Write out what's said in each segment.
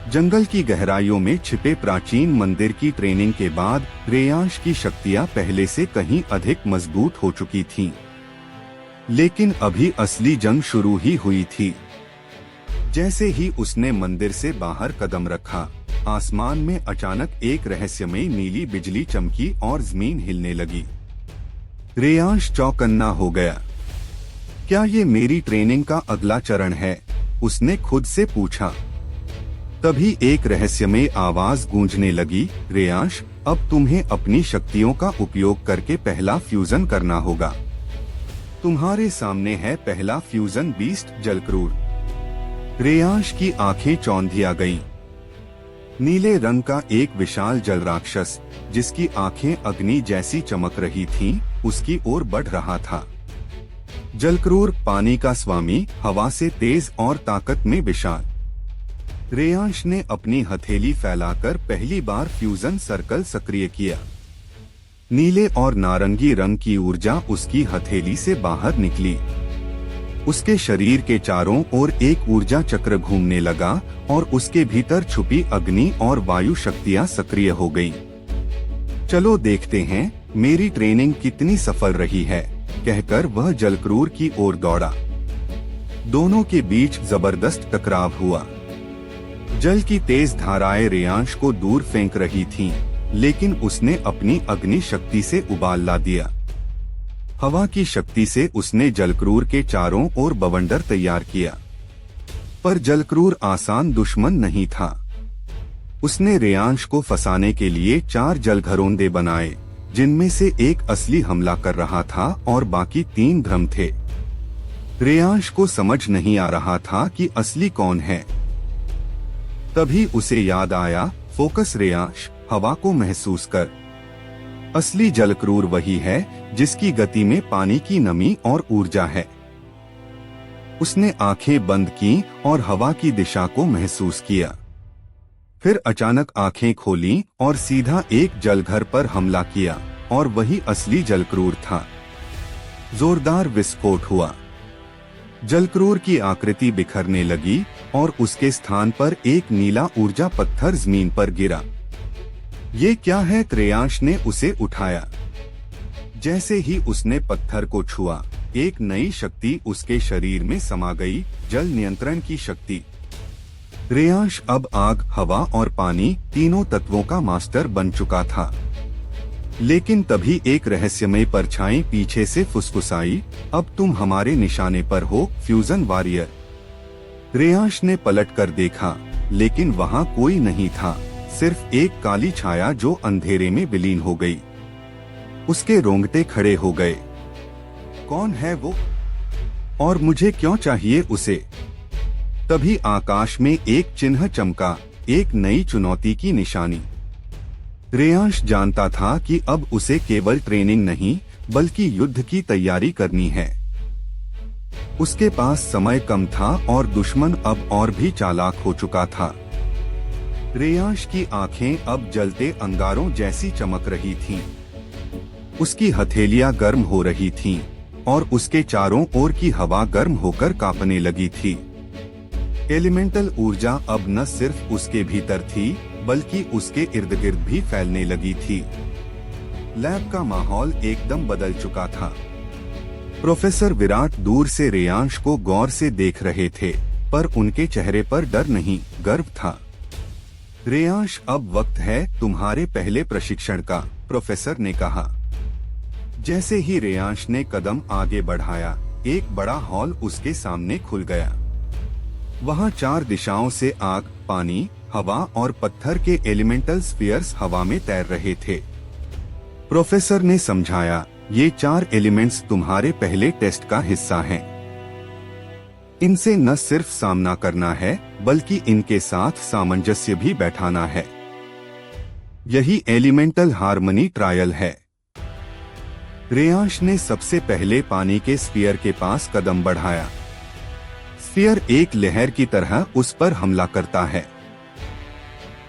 जंगल की गहराइयों में छिपे प्राचीन मंदिर की ट्रेनिंग के बाद रेयांश की शक्तियां पहले से कहीं अधिक मजबूत हो चुकी थीं। लेकिन अभी असली जंग शुरू ही हुई थी। जैसे ही उसने मंदिर से बाहर कदम रखा, आसमान में अचानक एक रहस्यमयी नीली बिजली चमकी और जमीन हिलने लगी। रेयांश चौकन्ना हो गया। क्या ये मेरी ट्रेनिंग का अगला चरण है? उसने खुद से पूछा। तभी एक रहस्यमय आवाज गूंजने लगी, रेयांश, अब तुम्हें अपनी शक्तियों का उपयोग करके पहला फ्यूजन करना होगा। तुम्हारे सामने है पहला फ्यूजन बीस्ट, जलक्रूर। रेयांश की आंखें चौंधिया गईं। नीले रंग का एक विशाल जल राक्षस, जिसकी आंखें अग्नि जैसी चमक रही थीं, उसकी ओर बढ़ रहा था। जलक्रूर, पानी का स्वामी, हवा से तेज और ताकत में विशाल। रेयांश ने अपनी हथेली फैलाकर पहली बार फ्यूजन सर्कल सक्रिय किया। नीले और नारंगी रंग की ऊर्जा उसकी हथेली से बाहर निकली। उसके शरीर के चारों ओर एक ऊर्जा चक्र घूमने लगा और उसके भीतर छुपी अग्नि और वायु शक्तियां सक्रिय हो गईं। चलो देखते हैं मेरी ट्रेनिंग कितनी सफल रही है, कहकर वह जलक्रूर की ओर दौड़ा। दोनों के बीच जबरदस्त टकराव हुआ। जल की तेज धाराएं रेयांश को दूर फेंक रही थीं, लेकिन उसने अपनी अग्नि शक्ति से उबाल ला दिया। हवा की शक्ति से उसने जलक्रूर के चारों ओर बवंडर तैयार किया। पर जलक्रूर आसान दुश्मन नहीं था। उसने रेयांश को फंसाने के लिए 4 जलघरोंदे बनाए, जिनमें से एक असली हमला कर रहा था और बाकी 3 भ्रम थे। रेयांश को समझ नहीं आ रहा था कि असली कौन है। तभी उसे याद आया, फोकस रेयांश, हवा को महसूस कर। असली जलक्रूर वही है जिसकी गति में पानी की नमी और ऊर्जा है। उसने आंखें बंद की और हवा की दिशा को महसूस किया। फिर अचानक आंखें खोलीं और सीधा एक जलघर पर हमला किया, और वही असली जलक्रूर था। जोरदार विस्फोट हुआ। जलक्रूर की आकृति बिखरने लगी और उसके स्थान पर एक नीला ऊर्जा पत्थर जमीन पर गिरा। ये क्या है? रेयांश ने उसे उठाया। जैसे ही उसने पत्थर को छुआ, एक नई शक्ति उसके शरीर में समा गई, जल नियंत्रण की शक्ति। रेयांश अब आग, हवा और पानी तीनों तत्वों का मास्टर बन चुका था। लेकिन तभी एक रहस्यमय परछाई पीछे से फुसफुसाई, अब तुम हमारे निशाने पर हो, फ्यूजन वॉरियर। रेयांश ने पलट कर देखा, लेकिन वहां कोई नहीं था, सिर्फ एक काली छाया जो अंधेरे में विलीन हो गई। उसके रोंगटे खड़े हो गए। कौन है वो? और मुझे क्यों चाहिए उसे? तभी आकाश में एक चिन्ह चमका, एक नई चुनौती की निशानी। रेयांश जानता था कि अब उसे केवल ट्रेनिंग नहीं, बल्कि युद्ध की तैयारी करनी है। उसके पास समय कम था और दुश्मन अब और भी चालाक हो चुका था। रेयांश की आंखें अब जलते अंगारों जैसी चमक रही थीं। उसकी हथेलियां गर्म हो रही थीं और उसके चारों ओर की हवा गर्म होकर कांपने लगी थी। एलिमेंटल ऊर्जा अब न सिर्फ उसके भीतर थी, बल्कि उसके इर्द गिर्द भी फैलने लगी थी। लैब का माहौल एकदम बदल चुका था। प्रोफेसर विराट दूर से रेयांश को गौर से देख रहे थे, पर उनके चेहरे पर डर नहीं, गर्व था। रेयांश, अब वक्त है तुम्हारे पहले प्रशिक्षण का, प्रोफेसर ने कहा। जैसे ही रेयांश ने कदम आगे बढ़ाया, एक बड़ा हॉल उसके सामने खुल गया। वहां 4 दिशाओं से आग, पानी, हवा और पत्थर के एलिमेंटल स्फीयर्स हवा में तैर रहे थे। प्रोफेसर ने समझाया, ये 4 एलिमेंट्स तुम्हारे पहले टेस्ट का हिस्सा हैं। इनसे न सिर्फ सामना करना है, बल्कि इनके साथ सामंजस्य भी बैठाना है। यही एलिमेंटल हार्मनी ट्रायल है। रेयांश ने सबसे पहले पानी के स्फीयर के पास कदम बढ़ाया। स्फीयर एक लहर की तरह उस पर हमला करता है।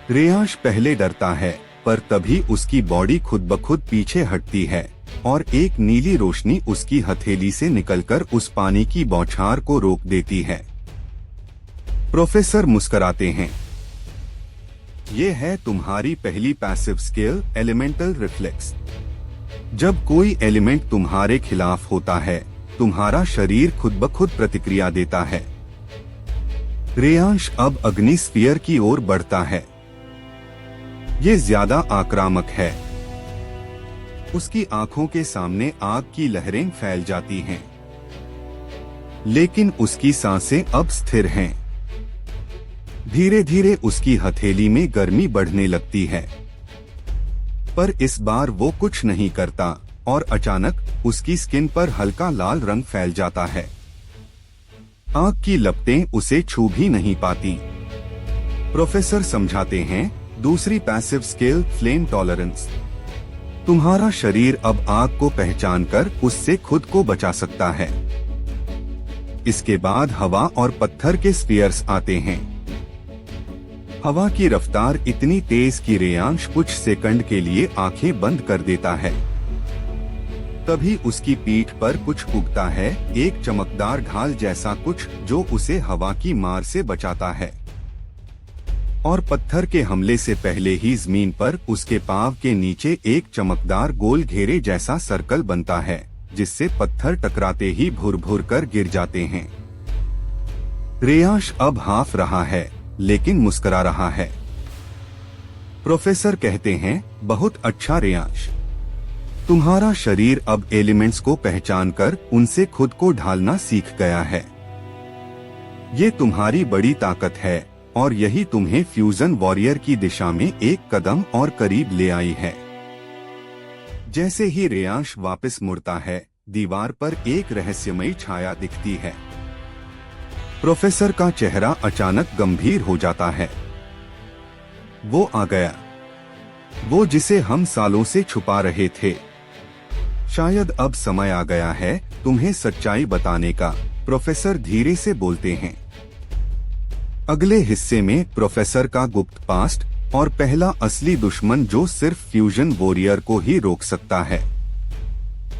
रेयांश पहले डरता है, पर तभी उसकी बॉडी खुद ब खुद पीछे हटती है और एक नीली रोशनी उसकी हथेली से निकलकर उस पानी की बौछार को रोक देती है। प्रोफेसर मुस्कुराते हैं। ये है तुम्हारी पहली पैसिव स्किल, एलिमेंटल रिफ्लेक्स। जब कोई एलिमेंट तुम्हारे खिलाफ होता है, तुम्हारा शरीर खुद ब खुद प्रतिक्रिया देता है। रेयांश अब अग्नि स्फीयर की ओर बढ़ता है। ये ज्यादा आक्रामक है। उसकी आंखों के सामने आग की लहरें फैल जाती हैं, लेकिन उसकी सांसें अब स्थिर हैं। धीरे धीरे उसकी हथेली में गर्मी बढ़ने लगती है, पर इस बार वो कुछ नहीं करता और अचानक उसकी स्किन पर हल्का लाल रंग फैल जाता है। आग की लपटें उसे छू भी नहीं पाती। प्रोफेसर समझाते हैं, दूसरी पैसिव स्किल, फ्लेम टॉलरेंस। तुम्हारा शरीर अब आग को पहचानकर उससे खुद को बचा सकता है। इसके बाद हवा और पत्थर के स्फीयर्स आते हैं। हवा की रफ्तार इतनी तेज कि रेयांश कुछ सेकंड के लिए आंखें बंद कर देता है। तभी उसकी पीठ पर कुछ उगता है, एक चमकदार ढाल जैसा कुछ जो उसे हवा की मार से बचाता है। और पत्थर के हमले से पहले ही जमीन पर उसके पांव के नीचे एक चमकदार गोल घेरे जैसा सर्कल बनता है, जिससे पत्थर टकराते ही भुर-भुर कर गिर जाते हैं। रेयांश अब हाफ रहा है, लेकिन मुस्कुरा रहा है। प्रोफेसर कहते हैं, बहुत अच्छा रेयांश, तुम्हारा शरीर अब एलिमेंट्स को पहचानकर उनसे खुद को ढालना सीख गया है। ये तुम्हारी बड़ी ताकत है और यही तुम्हें फ्यूजन वॉरियर की दिशा में एक कदम और करीब ले आई है। जैसे ही रेयांश वापस मुड़ता है, दीवार पर एक रहस्यमयी छाया दिखती है। प्रोफेसर का चेहरा अचानक गंभीर हो जाता है। वो आ गया, वो जिसे हम सालों से छुपा रहे थे। शायद अब समय आ गया है तुम्हें सच्चाई बताने का, प्रोफेसर धीरे से बोलते हैं। अगले हिस्से में प्रोफेसर का गुप्त पास्ट और पहला असली दुश्मन जो सिर्फ फ्यूजन वॉरियर को ही रोक सकता है।